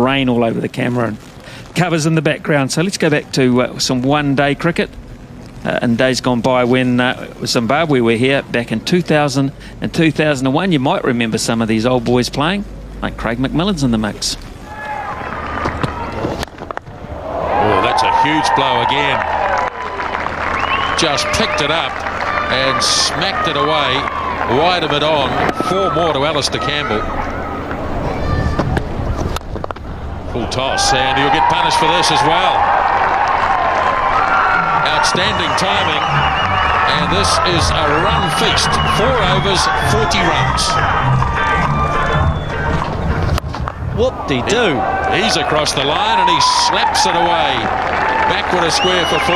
rain all over the camera and covers in the background. So let's go back to some one-day cricket. In days gone by when Zimbabwe were here back in 2000 and 2001. You might remember some of these old boys playing, like Craig McMillan's in the mix. Oh, that's a huge blow again. Just picked it up and smacked it away, wide of it on. 4 more to Alistair Campbell. Full toss, and he'll get punished for this as well. Outstanding timing, and this is a run feast. 4 overs, 40 runs. Whoop-de-doo. He's across the line and he slaps it away. Backward a square for 4.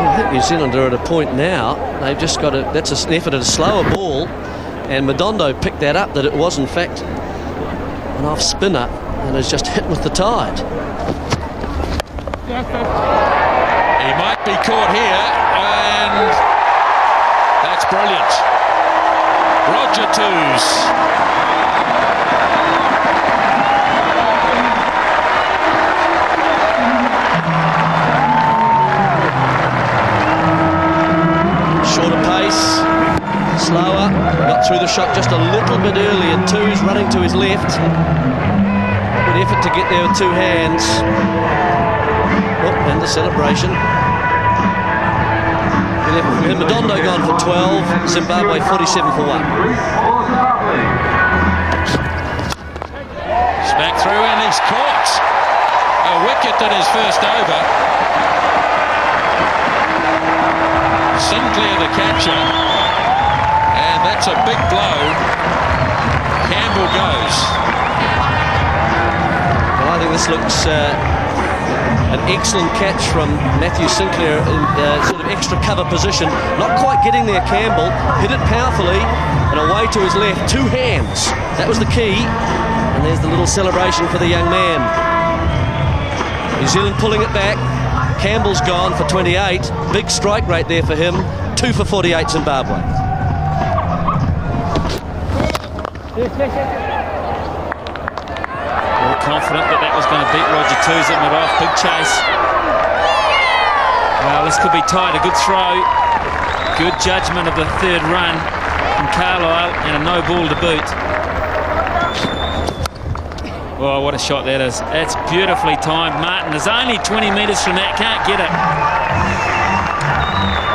I think New Zealand are at a point now. They've just got that's an effort at a slower ball, and Madondo picked that up, that it was in fact an off spinner, and is just hit with the tide. He might be caught here, and that's brilliant. Roger Twos. Shorter pace, slower, got through the shot just a little bit early, and Twos running to his left. Good effort to get there with 2 hands. Oh, and the celebration. Good effort from him. Madondo gone for 12. Zimbabwe 47 for 1. Smack through, and he's caught. A wicket in his first over. Sinclair the catcher. And that's a big blow. Campbell goes. I think this looks an excellent catch from Matthew Sinclair in sort of extra cover position. Not quite getting there, Campbell. Hit it powerfully and away to his left. 2 hands. That was the key. And there's the little celebration for the young man. New Zealand pulling it back. Campbell's gone for 28. Big strike rate there for him. 2 for 48 Zimbabwe. Confident that was going to beat Roger Twos at mid-off. Big chase. Well, this could be tight. A good throw. Good judgment of the 3rd run from Carlisle, and a no ball to boot. Oh, what a shot that is. That's beautifully timed. Martin is only 20 metres from that. Can't get it.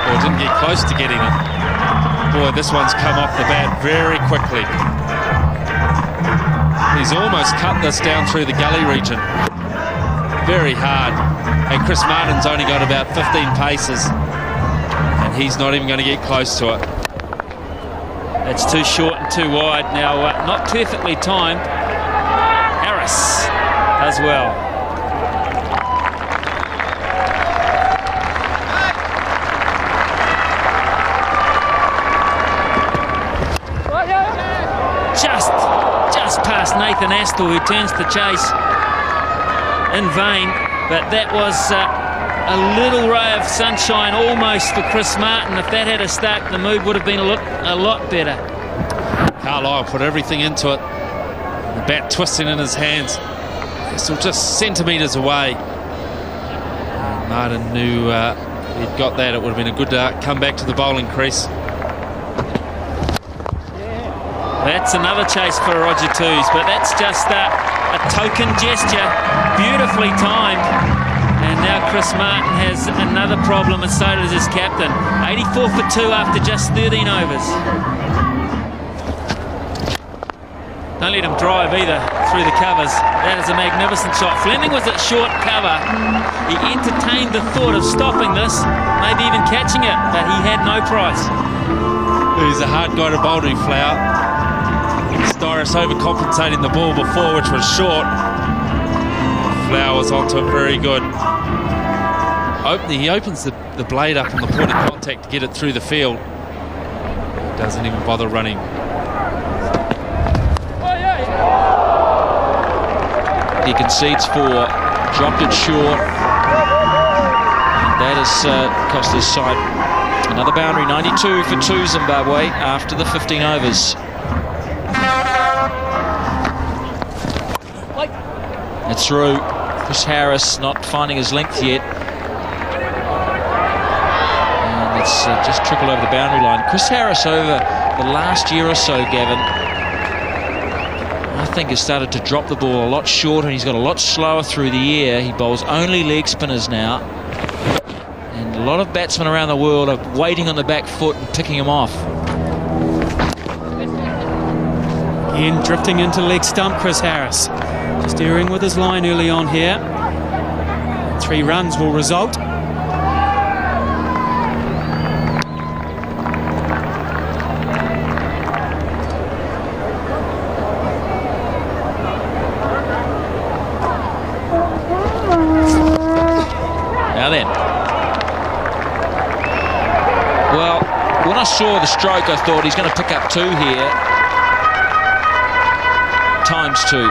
Well, didn't get close to getting it. Boy, this one's come off the bat very quickly. He's almost cut this down through the gully region. Very hard. And Chris Martin's only got about 15 paces. And he's not even going to get close to it. It's too short and too wide. Now, not perfectly timed. Harris as well. Just past Nathan Astle, who turns to chase in vain, but that was a little ray of sunshine almost for Chris Martin. If that had a stuck, the mood would have been a lot better. Carlisle put everything into it. The bat twisting in his hands. They're still just centimetres away. Martin knew he'd got that. It would have been a good comeback to the bowling crease. That's another chase for Roger Twos, but that's just a token gesture, beautifully timed. And now Chris Martin has another problem, and so does his captain. 84 for 2 after just 13 overs. Don't let him drive either through the covers. That is a magnificent shot. Fleming was at short cover. He entertained the thought of stopping this, maybe even catching it, but he had no price. He's a hard guy to bowl to, Flower. Styris overcompensating the ball before, which was short. Flower was onto it very good. He opens the blade up on the point of contact to get it through the field. Doesn't even bother running. He concedes 4, dropped it short, and that has cost his side Another boundary, 92 for 2 Zimbabwe after the 15 overs. It's through. Chris Harris not finding his length yet. And it's just trickled over the boundary line. Chris Harris over the last year or so, Gavin, I think has started to drop the ball a lot shorter, and he's got a lot slower through the air. He bowls only leg spinners now. And a lot of batsmen around the world are waiting on the back foot and picking him off. Again, drifting into leg stump, Chris Harris. Just erring with his line early on here. 3 runs will result. Now then. Well, when I saw the stroke, I thought he's going to pick up 2 here. ×2.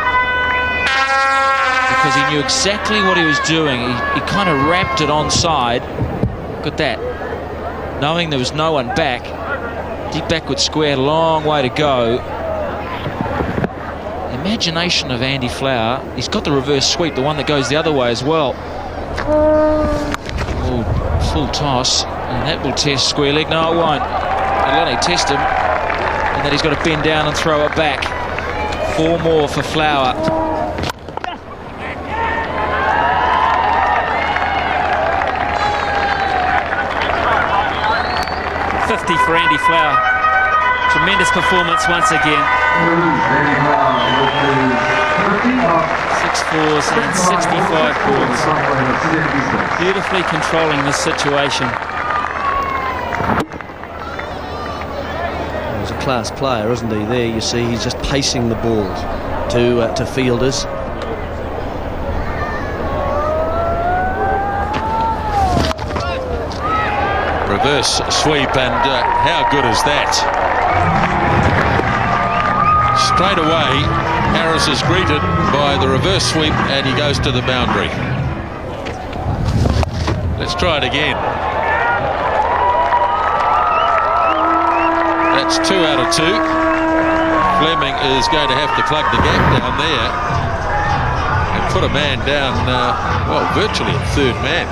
Because he knew exactly what he was doing. He kind of wrapped it onside. Look at that. Knowing there was no one back. Deep backward square, long way to go. Imagination of Andy Flower. He's got the reverse sweep, the one that goes the other way as well. Oh, full toss. And that will test square leg. No, it won't. It'll only test him. And then he's got to bend down and throw it back. 4 more for Flower. 50 for Andy Flower. Tremendous performance once again. 6 fours and 65 balls. Beautifully controlling this situation. He's a class player, isn't he? There you see he's just pacing the ball to fielders. Reverse sweep, and how good is that? Straight away, Harris is greeted by the reverse sweep, and he goes to the boundary. Let's try it again. That's 2 out of 2. Fleming is going to have to plug the gap down there and put a man down, well, virtually a third man.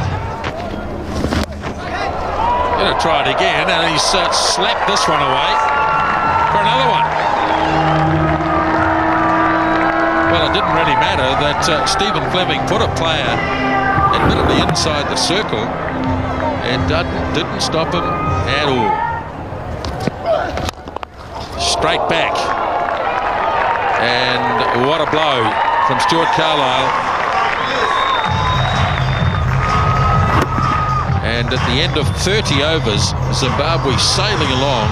Going to try it again, and he's slapped this one away for another one. Well, it didn't really matter that Stephen Fleming put a player admittedly inside the circle and didn't stop him at all. Straight back, and what a blow from Stuart Carlisle. And at the end of 30 overs, Zimbabwe sailing along.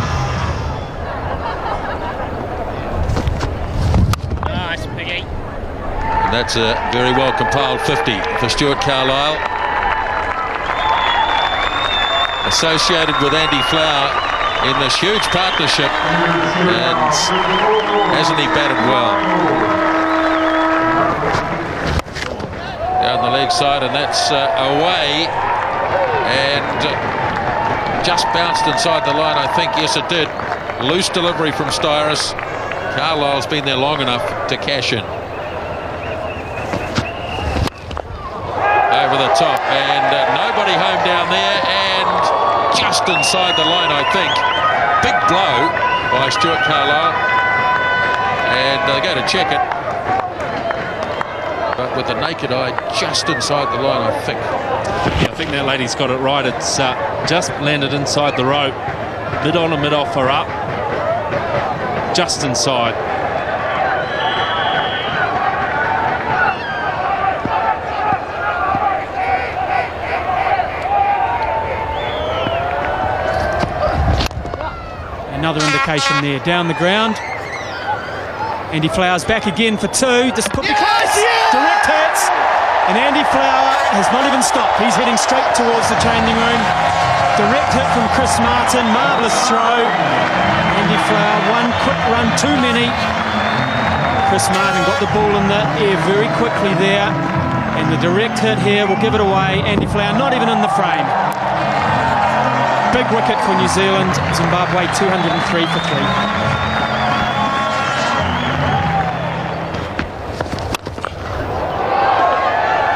Nice, Piggy. And that's a very well compiled 50 for Stuart Carlisle. Associated with Andy Flower in this huge partnership, and hasn't he batted well? Down the leg side, and that's away. And just bounced inside the line, I think. Yes, it did. Loose delivery from Styrus. Carlisle's been there long enough to cash in. Over the top, and nobody home down there, and just inside the line, I think. Big blow by Stuart Carlisle, and they go to check it. But with the naked eye, just inside the line, I think. Yeah, I think that lady's got it right. It's just landed inside the rope. Mid on and mid off are up. Just inside. Another indication there. Down the ground. Andy Flower's back again for 2. Just put close. Direct hits. And Andy Flower has not even stopped. He's heading straight towards the changing room. Direct hit from Chris Martin. Marvellous throw. Andy Flower, one quick run too many. Chris Martin got the ball in the air very quickly there. And the direct hit here will give it away. Andy Flower not even in the frame. Big wicket for New Zealand. Zimbabwe 203 for 3.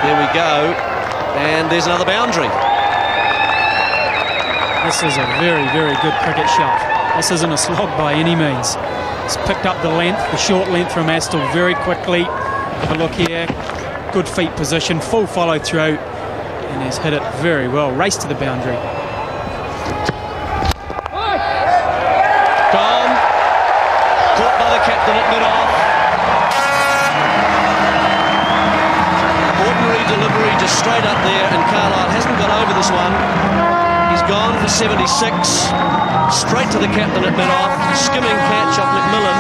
There we go. And there's another boundary. This is a very, very good cricket shot. This isn't a slog by any means. He's picked up the length, the short length from Astle very quickly. Have a look here. Good feet position, full follow through, and he's hit it very well. Race to the boundary. Gone. Caught by the captain at mid-off. Ordinary delivery just straight up there, and Carlisle hasn't got over this one. He's gone for 76. Straight to the captain at mid-off. Skimming catch off McMillan.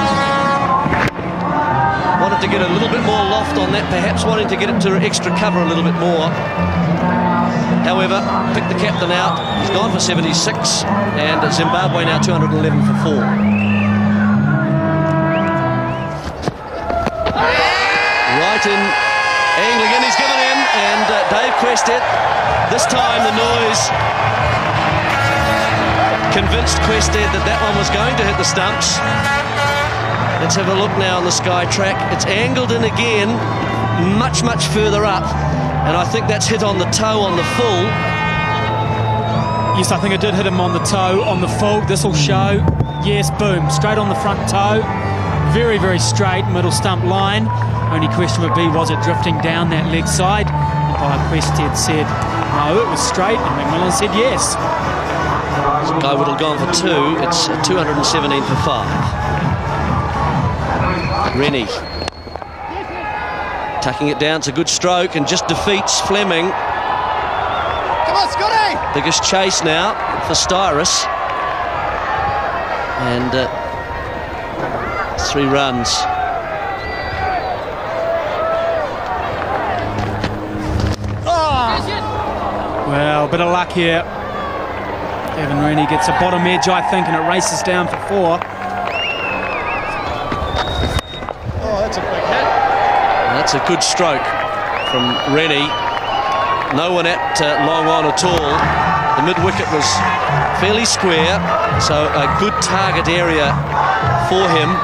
Wanted to get a little bit more loft on that, perhaps wanting to get it to extra cover a little bit more. However, picked the captain out. He's gone for 76, and Zimbabwe now 211 for 4. Right in, angling in, he's given in, and Dave Quested. This time the noise convinced Quested that that one was going to hit the stumps. Let's have a look now on the Sky track. It's angled in again, much, much further up. And I think that's hit on the toe on the full. Yes, I think it did hit him on the toe on the full. This will show. Yes, boom, straight on the front toe. Very, very straight, middle stump line. Only question would be, was it drifting down that leg side? Umpire Quested said, no, it was straight. And McMillan said yes. Guy Whittle gone for 2. It's 217 for 5. Rennie tucking it down. It's a good stroke and just defeats Fleming. Come on, Scotty! Biggest chase now for Styrus. And 3 runs. Well, a bit of luck here. Evan Rennie gets a bottom edge, I think, and it races down for 4. Oh, that's a big hit. That's a good stroke from Rennie. No one at long on at all. The mid-wicket was fairly square, so a good target area for him.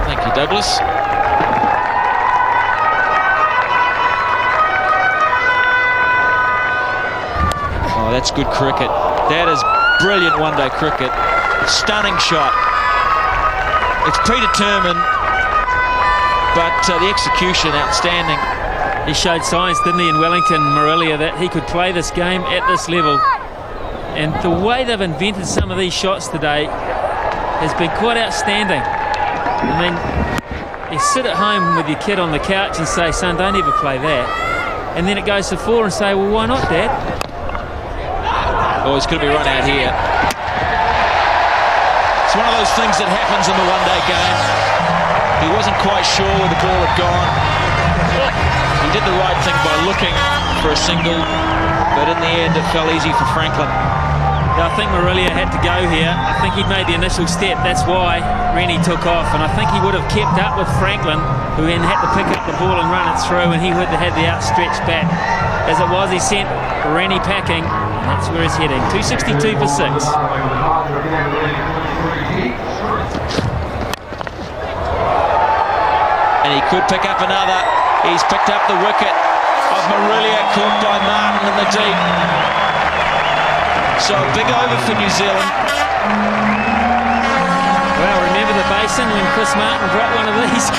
Thank you, Douglas. Oh, that's good cricket. That is brilliant one-day cricket. Stunning shot. It's predetermined, but the execution outstanding. He showed signs, didn't he, in Wellington, Morelia, that he could play this game at this level. And the way they've invented some of these shots today has been quite outstanding. I mean, you sit at home with your kid on the couch and say, son, don't ever play that. And then it goes to 4 and say, well, why not, Dad? Oh, he's going to be run out here. It's one of those things that happens in the one-day game. He wasn't quite sure where the ball had gone. He did the right thing by looking for a single, but in the end it fell easy for Franklin. I think Morelia had to go here. I think he'd made the initial step. That's why Rennie took off. And I think he would have kept up with Franklin, who then had to pick up the ball and run it through, and he would have had the outstretched bat. As it was, he sent Rennie packing. And that's where he's heading. 262 for 6. And he could pick up another. He's picked up the wicket of Morelia, caught by Martin in the deep. So a big over for New Zealand. Well, remember the basin when Chris Martin dropped one of these?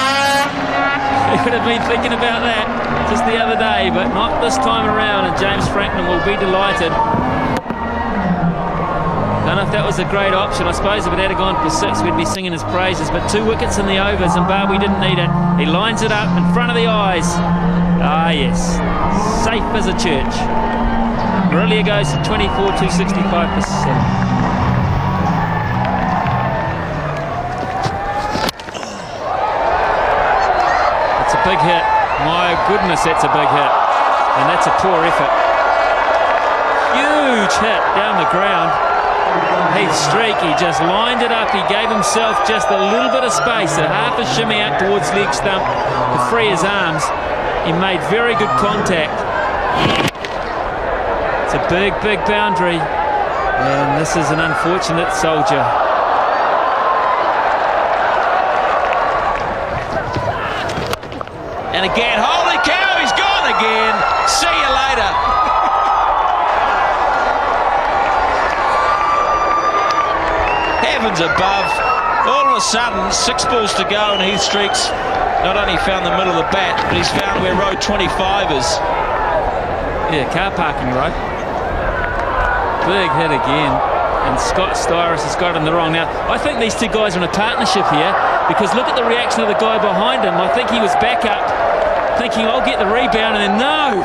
He would have been thinking about that just the other day, but not this time around, and James Franklin will be delighted. Don't know if that was a great option. I suppose if it had gone for 6, we'd be singing his praises, but 2 wickets in the over. Zimbabwe didn't need it. He lines it up in front of the eyes. Ah, yes. Safe as a church. Morelia goes to 24, 265 for 7. That's a big hit. My goodness, that's a big hit. And that's a poor effort. Huge hit down the ground. Heath Streak, he just lined it up. He gave himself just a little bit of space, a half a shimmy out towards leg stump to free his arms. He made very good contact. It's a big, big boundary, and this is an unfortunate soldier. And again, holy cow, he's gone again. See you later. Heavens above. All of a sudden, 6 balls to go, and Heath Streaks not only found the middle of the bat, but he's found where row 25 is. Yeah, car parking road. Big hit again. And Scott Styrus has got him the wrong. Now, I think these two guys are in a partnership here, because look at the reaction of the guy behind him. I think he was back up, thinking, I'll get the rebound, and then no!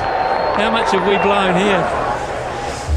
How much have we blown here?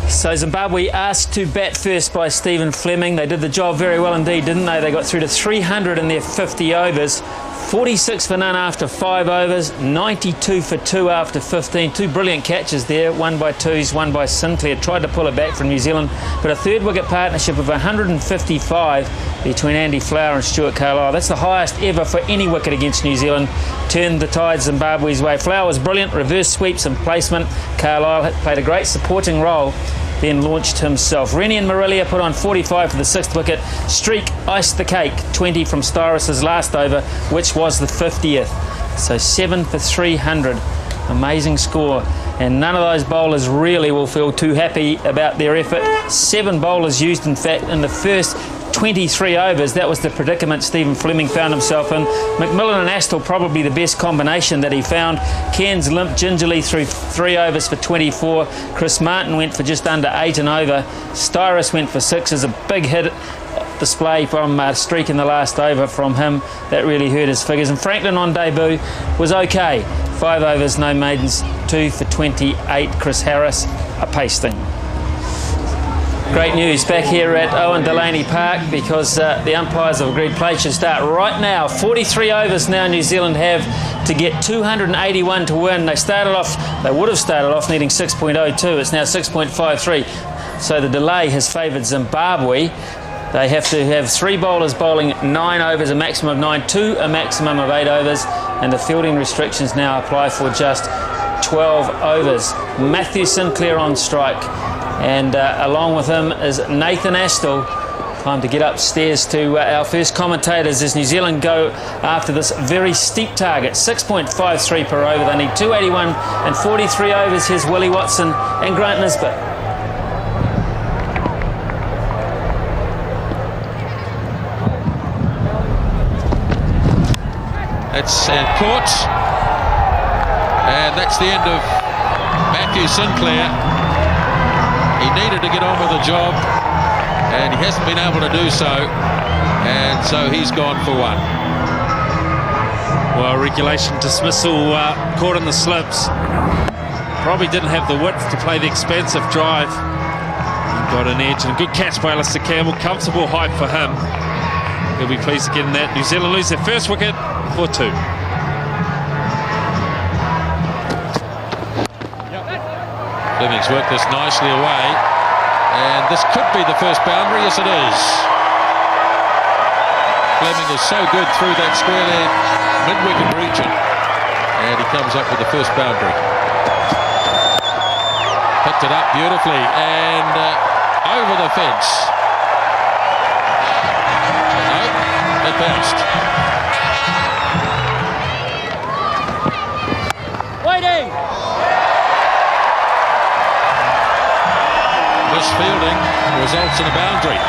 So Zimbabwe asked to bat first by Stephen Fleming. They did the job very well indeed, didn't they? They got through to 300 in their 50 overs. 46 for none after 5 overs, 92 for 2 after 15. 2 brilliant catches there, one by Twos, one by Sinclair. Tried to pull it back from New Zealand, but a third wicket partnership of 155 between Andy Flower and Stuart Carlisle. That's the highest ever for any wicket against New Zealand. Turned the tide Zimbabwe's way. Flower was brilliant, reverse sweeps and placement. Carlisle played a great supporting role, then launched himself. Rennie and Morelia put on 45 for the 6th wicket. Streak iced the cake, 20 from Styrus's last over, which was the 50th. So 7 for 300. Amazing score. And none of those bowlers really will feel too happy about their effort. 7 bowlers used, in fact, in the first 23 overs. That was the predicament Stephen Fleming found himself in. McMillan and Astle probably the best combination that he found. Cairns limped gingerly through 3 overs for 24. Chris Martin went for just under 8 and over. Styrus went for 6 as a big hit display from Streak in the last over from him. That really hurt his figures. And Franklin on debut was okay. 5 overs, no maidens, 2 for 28. Chris Harris, a pasting. Great news back here at Owen Delaney Park, because the umpires have agreed play should start right now. 43 overs now New Zealand have to get 281 to win. They would have started off needing 6.02. It's now 6.53. So the delay has favoured Zimbabwe. They have to have 3 bowlers bowling 9 overs, a maximum of 9, 2 a maximum of 8 overs, and the fielding restrictions now apply for just 12 overs. Matthew Sinclair on strike, and along with him is Nathan Astle. Time to get upstairs to our first commentators as New Zealand go after this very steep target. 6.53 per over. They need 281 and 43 overs. Here's Willie Watson and Grant Nisbet. It's caught, and that's the end of Matthew Sinclair. He needed to get on with the job, and he hasn't been able to do so, and so he's gone for 1. Well, regulation dismissal caught in the slips. Probably didn't have the width to play the expansive drive. He got an edge, and a good catch by Alistair Campbell. Comfortable height for him. He'll be pleased to get in that. New Zealand lose their first wicket for 2. Fleming's worked this nicely away, and this could be the first boundary. Yes, it is. Fleming is so good through that square leg mid-wicket region, and he comes up with the first boundary. Picked it up beautifully, and over the fence. No, it bounced. Waiting! Fielding results in a boundary.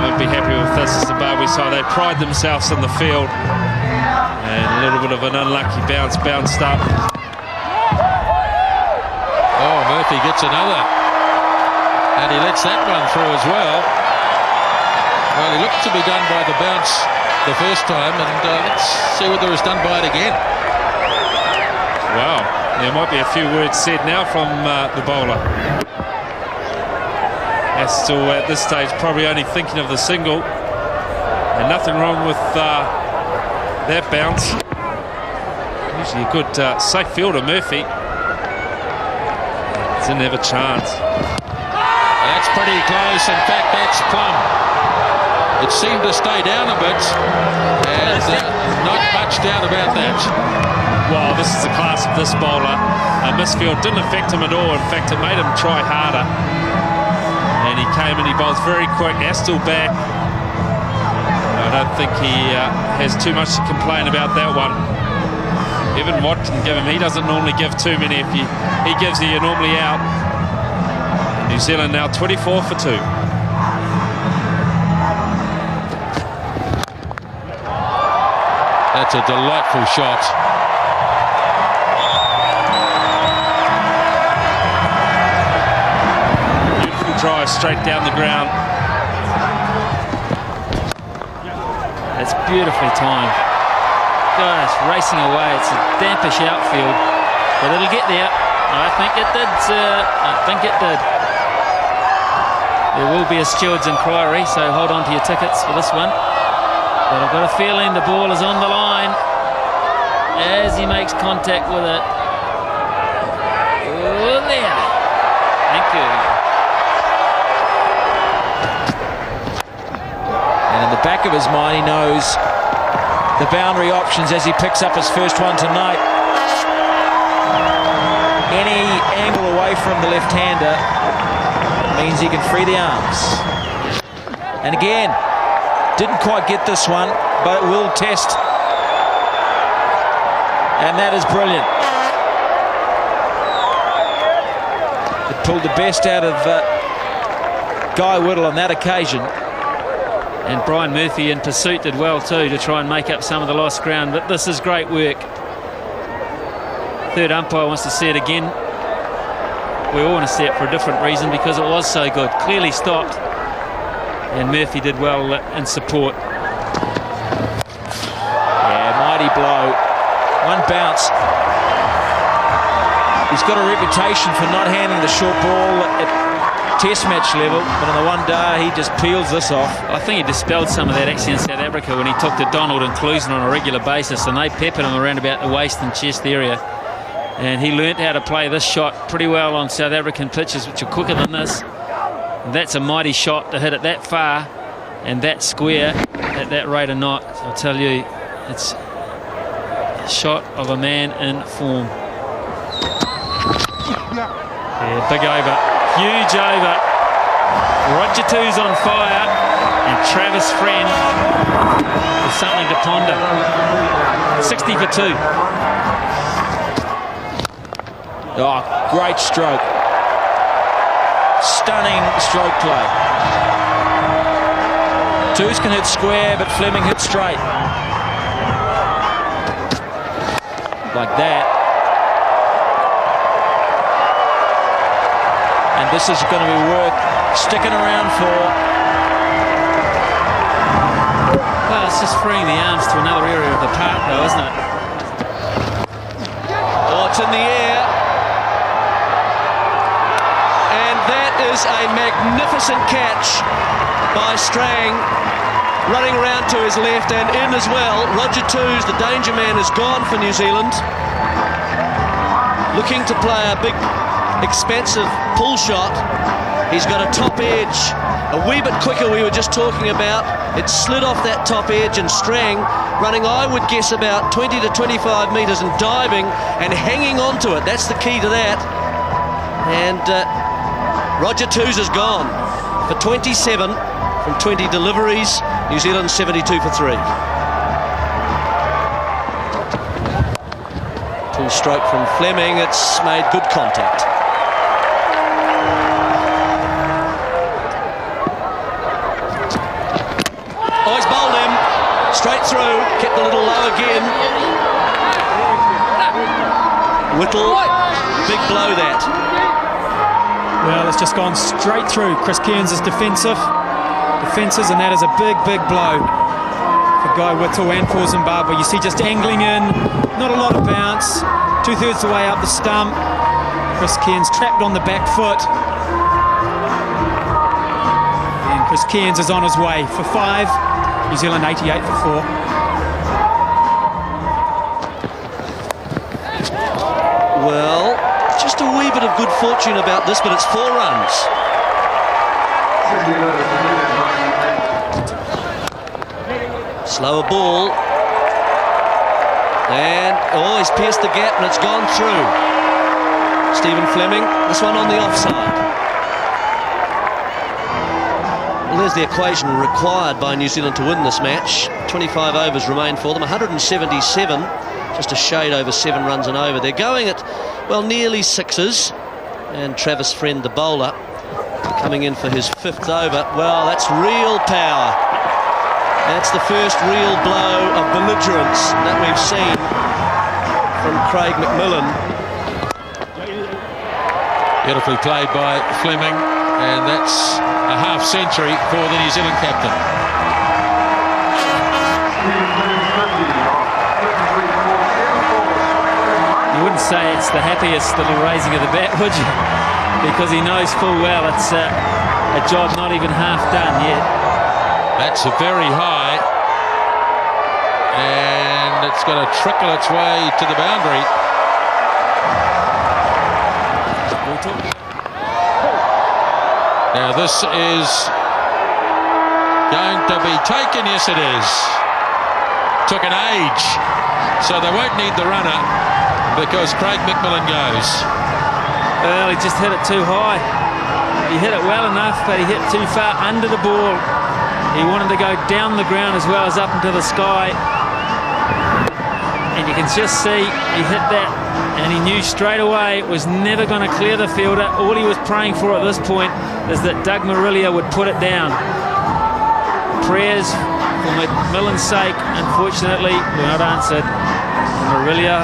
Won't be happy with this as Zimbabwe side. They pride themselves in the field, and a little bit of an unlucky bounce, bounced up. Oh, Murphy gets another, and he lets that run through as well. Well, he looked to be done by the bounce the first time, and let's see whether he's done by it again. Wow. There might be a few words said now from the bowler. Astle at this stage probably only thinking of the single, and nothing wrong with that bounce. Usually a good safe fielder, Murphy. Didn't have a chance. That's pretty close. In fact, that's plumb. It seemed to stay down a bit, and not much doubt about that. Wow, this is the class of this bowler. A misfield didn't affect him at all. In fact, it made him try harder. And he came in, he bowls very quick. Astle back. I don't think he has too much to complain about that one. Even Watt can give him. He doesn't normally give too many. If he gives you, you're normally out. New Zealand now 24 for 2. That's a delightful shot. Beautiful drive straight down the ground. It's beautifully timed. Gosh, racing away. It's a dampish outfield, but it'll get there. I think it did, sir. I think it did. There will be a steward's inquiry, so hold on to your tickets for this one. But I've got a feeling the ball is on the line as he makes contact with it. Oh, there. Thank you. And in the back of his mind, he knows the boundary options as he picks up his first one tonight. Any angle away from the left-hander means he can free the arms. And again, didn't quite get this one, but it will test. And that is brilliant. It pulled the best out of Guy Whittle on that occasion. And Brian Murphy in pursuit did well too to try and make up some of the lost ground. But this is great work. Third umpire wants to see it again. We all want to see it for a different reason because it was so good. Clearly stopped. And Murphy did well in support. Yeah, mighty blow. One bounce. He's got a reputation for not handling the short ball at test match level, but on the one day he just peels this off. I think he dispelled some of that actually in South Africa when he took to Donald and Clusen on a regular basis, and they peppered him around about the waist and chest area. And he learnt how to play this shot pretty well on South African pitches, which are quicker than this. And that's a mighty shot to hit it that far and that square at that rate of knot. I'll tell you, it's a shot of a man in form. Yeah, big over, huge over. Roger Two's on fire, and Travis Friend is something to ponder. 60 for 2. Oh, great stroke. Stunning stroke play. Twos can hit square, but Fleming hit straight. Like that. And this is going to be worth sticking around for. Well, it's just freeing the arms to another area of the park, though, isn't it? Oh, it's in the air. And that is a magnificent catch by Strang, running around to his left and in as well. Roger Two's, the danger man, is gone for New Zealand. Looking to play a big, expansive pull shot. He's got a top edge, a wee bit quicker we were just talking about. It slid off that top edge, and Strang running, I would guess, about 20 to 25 metres and diving and hanging on to it. That's the key to that. And Roger Two's is gone for 27 from 20 deliveries. New Zealand 72 for 3. Full stroke from Fleming. It's made good contact. Oh, he's bowled him straight through. Kept a little low again. Whittle, big blow that. Well, it's just gone straight through. Chris Cairns is defensive, and that is a big, big blow for Guy Whittle and for Zimbabwe. You see just angling in, not a lot of bounce, 2/3 the way up the stump. Chris Cairns trapped on the back foot. And Chris Cairns is on his way for 5. New Zealand 88 for 4. Well, just a wee bit of good fortune about this, but it's 4 runs. Slower ball. And, oh, he's pierced the gap and it's gone through. Stephen Fleming, this one on the offside. Well, there's the equation required by New Zealand to win this match. 25 overs remain for them, 177, just a shade over 7 runs and over. They're going at, well, nearly 6s. And Travis Friend, the bowler, coming in for his 5th over. Well, that's real power. That's the first real blow of belligerence that we've seen from Craig McMillan. Beautifully played by Fleming, and that's a half century for the New Zealand captain. You wouldn't say it's the happiest little raising of the bat, would you? Because he knows full well it's a job not even half done yet. That's a very high, and it's going to trickle its way to the boundary. Now this is going to be taken. Yes, it is. Took an age, so they won't need the runner because Craig McMillan goes. Well, he just hit it too high. He hit it well enough, but he hit too far under the ball. He wanted to go down the ground as well as up into the sky. And you can just see he hit that, and he knew straight away it was never going to clear the fielder. All he was praying for at this point is that Doug Marilia would put it down. Prayers for McMillan's sake, unfortunately, were not answered. Marilia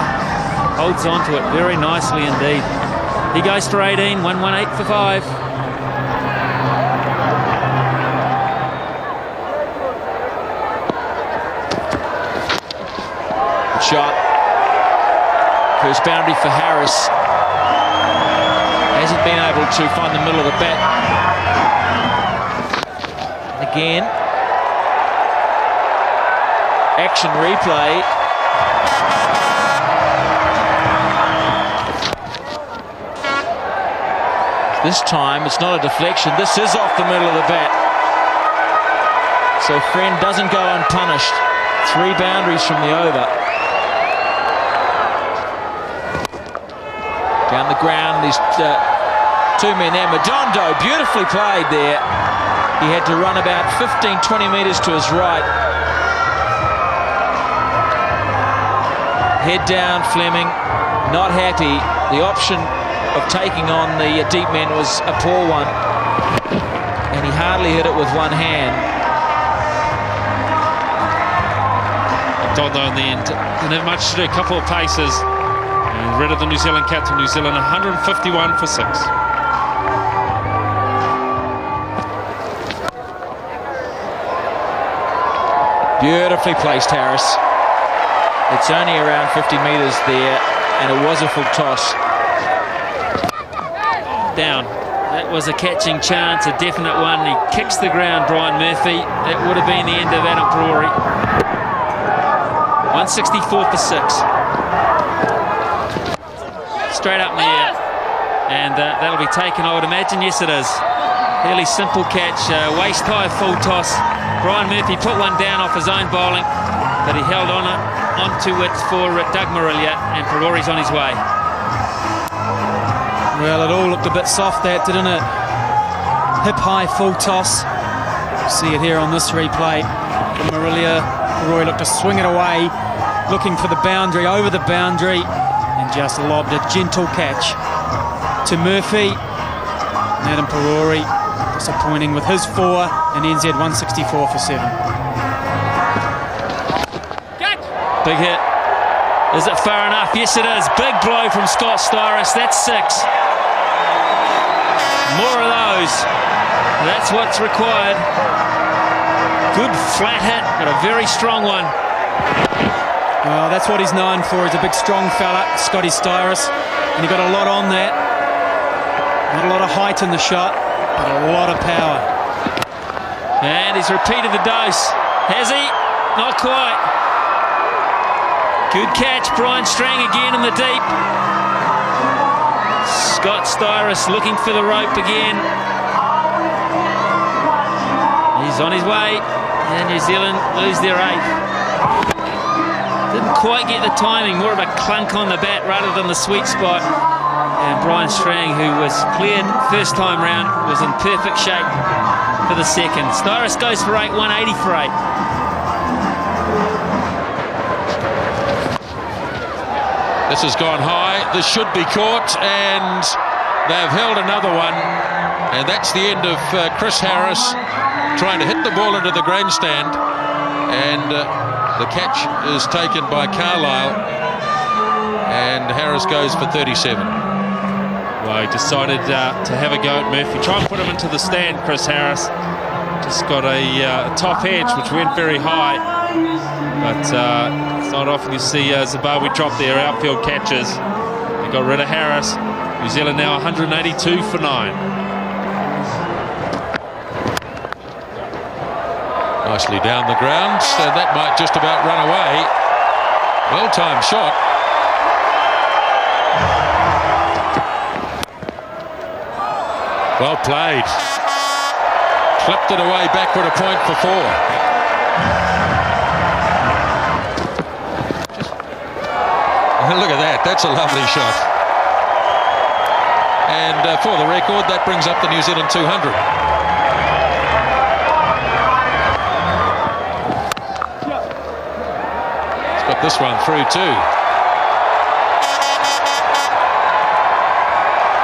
holds on to it very nicely indeed. He goes for 18, 118 for 5. Shot. First boundary for Harris. Hasn't been able to find the middle of the bat. Again. Action replay. This time it's not a deflection. This is off the middle of the bat. So Friend doesn't go unpunished. 3 boundaries from the over. Down the ground, these 2 men there. Madondo, beautifully played there. He had to run about 15-20 metres to his right. Head down, Fleming, not happy. The option of taking on the deep men was a poor one. And he hardly hit it with one hand. Madondo in the end didn't have much to do, a couple of paces. And rid of the New Zealand captain. New Zealand 151 for 6. Beautifully placed, Harris. It's only around 50 metres there, and it was a full toss. Down. That was a catching chance, a definite one. He kicks the ground, Brian Murphy. That would have been the end of Adam Parori. 164 for 6. Straight up in the air, and that'll be taken, I would imagine. Yes, it is. Fairly simple catch, waist high full toss. Brian Murphy put one down off his own bowling, but he held onto it for Doug Marilia, and Parori's on his way. Well, it all looked a bit soft, that, didn't it? Hip high full toss. See it here on this replay. Marilia, Parori looked to swing it away, looking for the boundary, over the boundary, and just lobbed a gentle catch to Murphy. Adam Parori disappointing with his 4, and NZ 164 for 7. Big hit. Is it far enough? Yes, it is. Big blow from Scott Styris. That's 6. More of those. That's what's required. Good flat hit, but a very strong one. Well, that's what he's known for. He's a big, strong fella, Scotty Styris, and he got a lot on that. Not a lot of height in the shot, but a lot of power. And he's repeated the dose. Has he? Not quite. Good catch, Brian Strang again in the deep. Scott Styris looking for the rope again. He's on his way, and New Zealand lose their 8th. Didn't quite get the timing, more of a clunk on the bat rather than the sweet spot. And Brian Strang, who was cleared first time round, was in perfect shape for the second. Styrus goes for 8, 180 for 8. This has gone high. This should be caught, and they've held another one. And that's the end of Chris Harris trying to hit the ball into the grandstand. And the catch is taken by Carlisle. And Harris goes for 37. Well, he decided to have a go at Murphy. Try and put him into the stand, Chris Harris. Just got a top edge, which went very high. But it's not often you see Zimbabwe drop their outfield catches. They got rid of Harris. New Zealand now 182 for 9. Nicely down the ground, so that might just about run away. Well-timed shot. Well played. Clipped it away backward, a point for 4. Look at that, that's a lovely shot. And for the record, that brings up the New Zealand 200. He's got this one through too.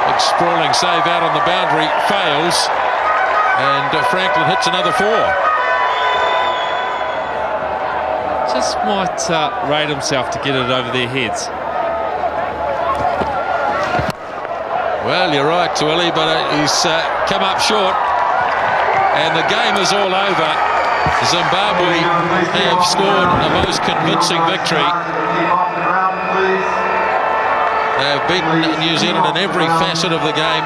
Big sprawling save out on the boundary, fails. And Franklin hits another 4. Just might rate himself to get it over their heads. Well, you're right, Willie, but he's come up short. And the game is all over. Zimbabwe have scored the most convincing victory. They have beaten New Zealand in every facet of the game.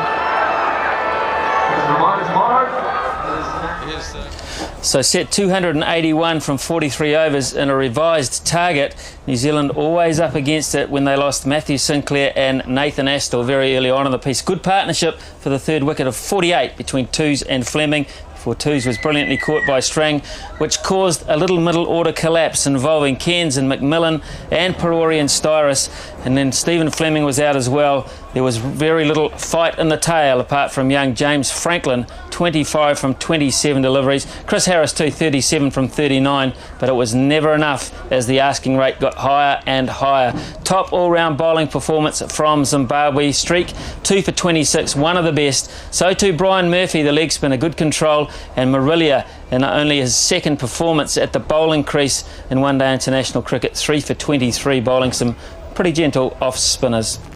So set 281 from 43 overs in a revised target. New Zealand always up against it when they lost Matthew Sinclair and Nathan Astor very early on in the piece. Good partnership for the third wicket of 48 between Twos and Fleming. Before Twos was brilliantly caught by Strang, which caused a little middle order collapse involving Cairns and McMillan and Perori and Styrus. And then Stephen Fleming was out as well. There was very little fight in the tail apart from young James Franklin, 25 from 27 deliveries. Chris Harris too, 37 from 39, but it was never enough as the asking rate got higher and higher. Top all-round bowling performance from Zimbabwe. Streak 2 for 26, one of the best. So too Brian Murphy, the leg spinner, good control, and Marilia in only his second performance at the bowling crease in one-day international cricket, 3 for 23, bowling some pretty gentle off spinners.